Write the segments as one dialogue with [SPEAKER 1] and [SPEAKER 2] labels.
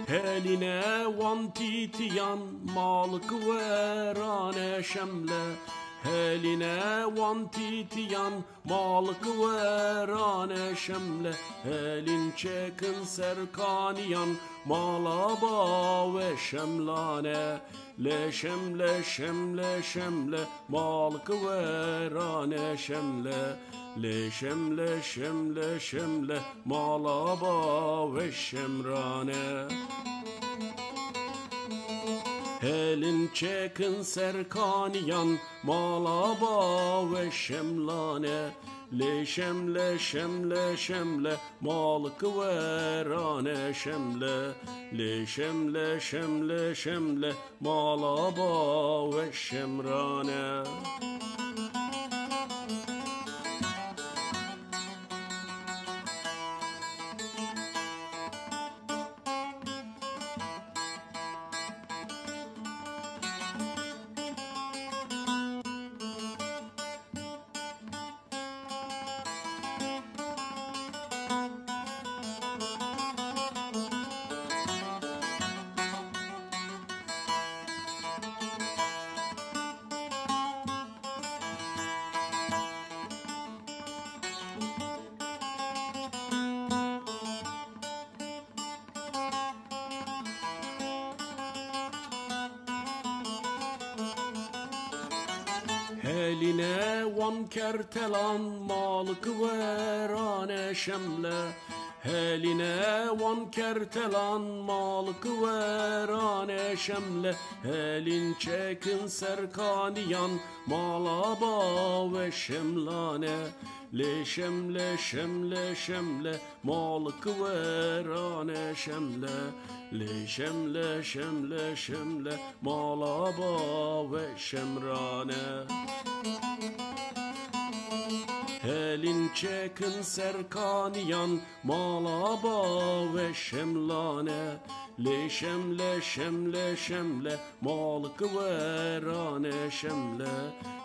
[SPEAKER 1] Heline vantitiyan malık verane şemle. Heline vantitiyan malık verane şemle. Helin çekin serkaniyan malaba ve şemlane. Leşem leşem leşemle malık verane şemle. Leşem leşem leşemle malaba ve şemrane. Helin çekin serkaniyan malaba ve şemlane. Leşem leşem leşemle malık verane şemle. Leşem leşem leşemle malaba ve şemrane. Heline van kertelan malık verane şemle. Heline van kertelan malık verane şemle. Helin çekin serkaniyan malaba ve şemlane. Leşem leşem leşemle malık verane şemle. Leşem leşem leşemle malaba ve şemrane. Helin çekin serkaniyan malaba ve şemlane. Leşem leşem leşemle malık verane şemle.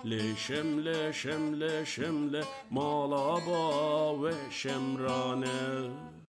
[SPEAKER 1] Leşem leşem leşemle malaba ve şemrane.